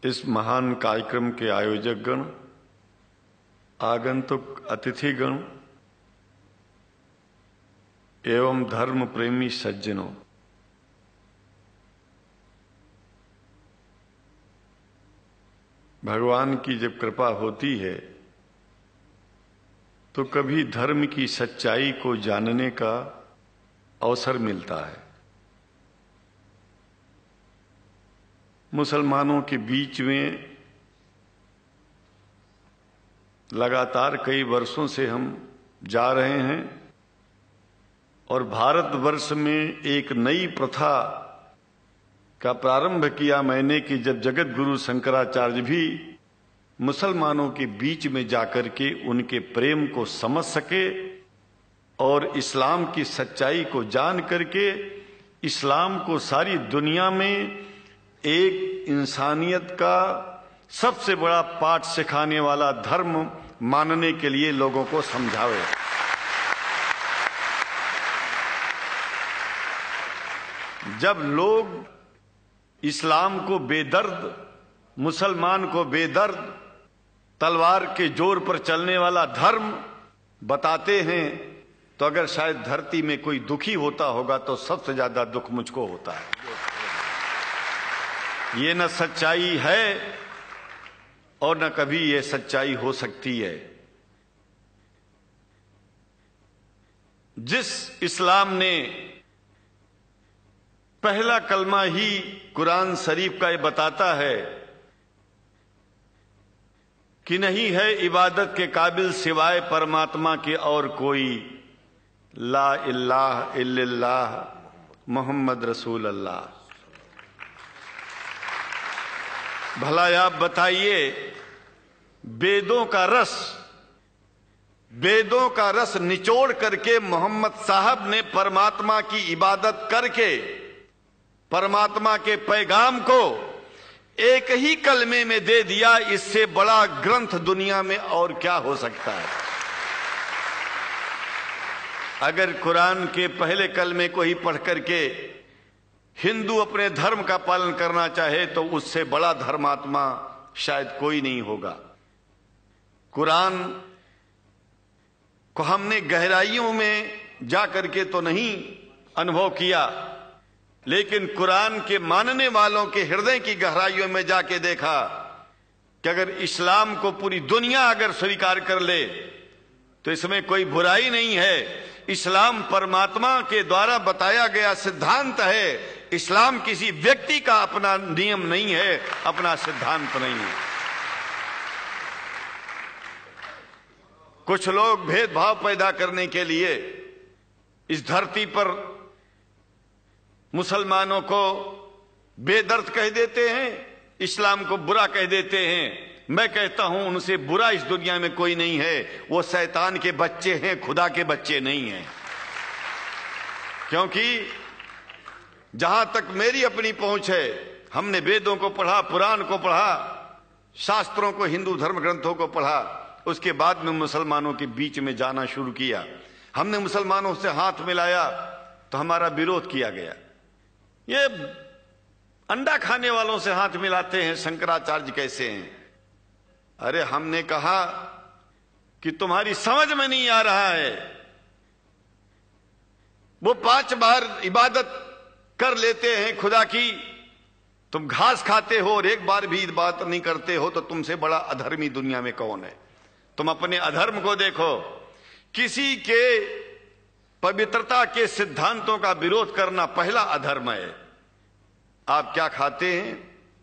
इस महान कार्यक्रम के आयोजक गण, आगंतुक अतिथिगण एवं धर्म प्रेमी सज्जनों, भगवान की जब कृपा होती है तो कभी धर्म की सच्चाई को जानने का अवसर मिलता है। मुसलमानों के बीच में लगातार कई वर्षों से हम जा रहे हैं और भारतवर्ष में एक नई प्रथा का प्रारंभ किया मैंने कि जब जगत गुरु शंकराचार्य भी मुसलमानों के बीच में जाकर के उनके प्रेम को समझ सके और इस्लाम की सच्चाई को जान करके इस्लाम को सारी दुनिया में एक इंसानियत का सबसे बड़ा पाठ सिखाने वाला धर्म मानने के लिए लोगों को समझावे। जब लोग इस्लाम को बेदर्द, मुसलमान को बेदर्द, तलवार के जोर पर चलने वाला धर्म बताते हैं तो अगर शायद धरती में कोई दुखी होता होगा तो सबसे ज्यादा दुख मुझको होता है। ये न सच्चाई है और न कभी ये सच्चाई हो सकती है। जिस इस्लाम ने पहला कलमा ही कुरान शरीफ का ये बताता है कि नहीं है इबादत के काबिल सिवाय परमात्मा के और कोई, ला इलाहा इल्लल्लाह मोहम्मद रसूल अल्लाह। भला आप बताइए, वेदों का रस निचोड़ करके मोहम्मद साहब ने परमात्मा की इबादत करके परमात्मा के पैगाम को एक ही कलमे में दे दिया। इससे बड़ा ग्रंथ दुनिया में और क्या हो सकता है। अगर कुरान के पहले कलमे को ही पढ़ करके हिंदू अपने धर्म का पालन करना चाहे तो उससे बड़ा धर्मात्मा शायद कोई नहीं होगा। कुरान को हमने गहराइयों में जा करके तो नहीं अनुभव किया, लेकिन कुरान के मानने वालों के हृदय की गहराइयों में जाके देखा कि अगर इस्लाम को पूरी दुनिया अगर स्वीकार कर ले तो इसमें कोई बुराई नहीं है। इस्लाम परमात्मा के द्वारा बताया गया सिद्धांत है। इस्लाम किसी व्यक्ति का अपना नियम नहीं है, अपना सिद्धांत नहीं है। कुछ लोग भेदभाव पैदा करने के लिए इस धरती पर मुसलमानों को बेदर्द कह देते हैं, इस्लाम को बुरा कह देते हैं। मैं कहता हूं उनसे बुरा इस दुनिया में कोई नहीं है। वो शैतान के बच्चे हैं, खुदा के बच्चे नहीं हैं। क्योंकि जहां तक मेरी अपनी पहुंच है, हमने वेदों को पढ़ा, पुराण को पढ़ा, शास्त्रों को, हिंदू धर्म ग्रंथों को पढ़ा। उसके बाद में मुसलमानों के बीच में जाना शुरू किया। हमने मुसलमानों से हाथ मिलाया तो हमारा विरोध किया गया। ये अंडा खाने वालों से हाथ मिलाते हैं, शंकराचार्य कैसे हैं? अरे हमने कहा कि तुम्हारी समझ में नहीं आ रहा है। वो 5 बार इबादत कर लेते हैं खुदा की, तुम घास खाते हो और एक बार भी इबादत नहीं करते हो, तो तुमसे बड़ा अधर्मी दुनिया में कौन है? तुम अपने अधर्म को देखो। किसी के पवित्रता के सिद्धांतों का विरोध करना पहला अधर्म है। आप क्या खाते हैं,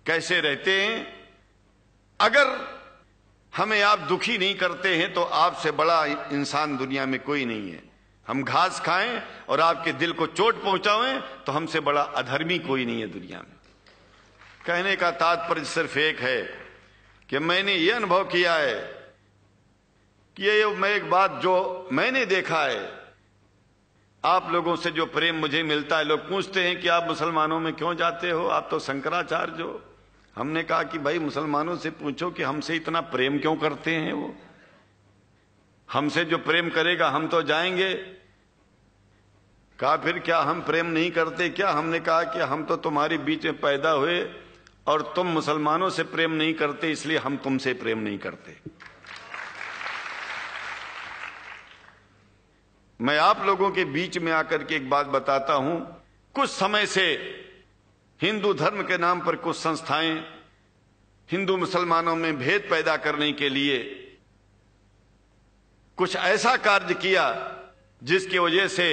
कैसे रहते हैं, अगर हमें आप दुखी नहीं करते हैं तो आपसे बड़ा इंसान दुनिया में कोई नहीं है। हम घास खाएं और आपके दिल को चोट पहुंचाएं तो हमसे बड़ा अधर्मी कोई नहीं है दुनिया में। कहने का तात्पर्य सिर्फ एक है कि मैंने ये अनुभव किया है कि ये मैं एक बात जो मैंने देखा है, आप लोगों से जो प्रेम मुझे मिलता है, लोग पूछते हैं कि आप मुसलमानों में क्यों जाते हो, आप तो शंकराचार्य हो। हमने कहा कि भाई मुसलमानों से पूछो कि हमसे इतना प्रेम क्यों करते हैं। वो हमसे जो प्रेम करेगा हम तो जाएंगे। कहा फिर क्या हम प्रेम नहीं करते क्या? हमने कहा कि हम तो तुम्हारे बीच में पैदा हुए और तुम मुसलमानों से प्रेम नहीं करते, इसलिए हम तुमसे प्रेम नहीं करते। मैं आप लोगों के बीच में आकर के एक बात बताता हूं। कुछ समय से हिंदू धर्म के नाम पर कुछ संस्थाएं हिंदू मुसलमानों में भेद पैदा करने के लिए कुछ ऐसा कार्य किया जिसकी वजह से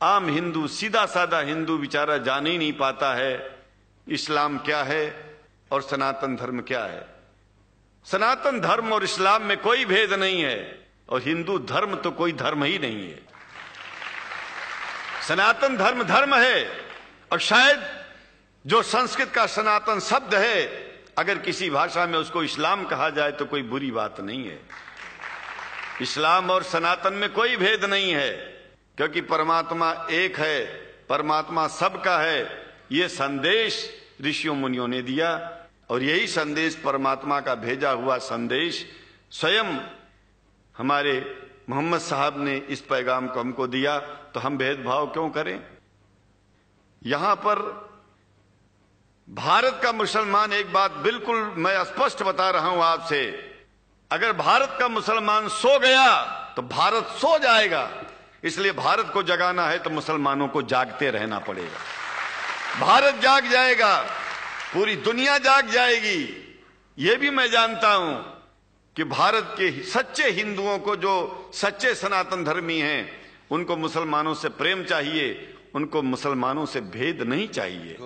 आम हिंदू, सीधा साधा हिंदू बेचारा जान ही नहीं पाता है इस्लाम क्या है और सनातन धर्म क्या है। सनातन धर्म और इस्लाम में कोई भेद नहीं है और हिंदू धर्म तो कोई धर्म ही नहीं है। सनातन धर्म धर्म है और शायद जो संस्कृत का सनातन शब्द है, अगर किसी भाषा में उसको इस्लाम कहा जाए तो कोई बुरी बात नहीं है। इस्लाम और सनातन में कोई भेद नहीं है, क्योंकि परमात्मा एक है, परमात्मा सबका है। ये संदेश ऋषियों मुनियों ने दिया और यही संदेश, परमात्मा का भेजा हुआ संदेश, स्वयं हमारे मोहम्मद साहब ने इस पैगाम को हमको दिया। तो हम भेदभाव क्यों करें? यहां पर भारत का मुसलमान, एक बात बिल्कुल मैं स्पष्ट बता रहा हूं आपसे, अगर भारत का मुसलमान सो गया तो भारत सो जाएगा। इसलिए भारत को जगाना है तो मुसलमानों को जागते रहना पड़ेगा। भारत जाग जाएगा, पूरी दुनिया जाग जाएगी। यह भी मैं जानता हूं कि भारत के सच्चे हिंदुओं को, जो सच्चे सनातन धर्मी हैं, उनको मुसलमानों से प्रेम चाहिए, उनको मुसलमानों से भेद नहीं चाहिए।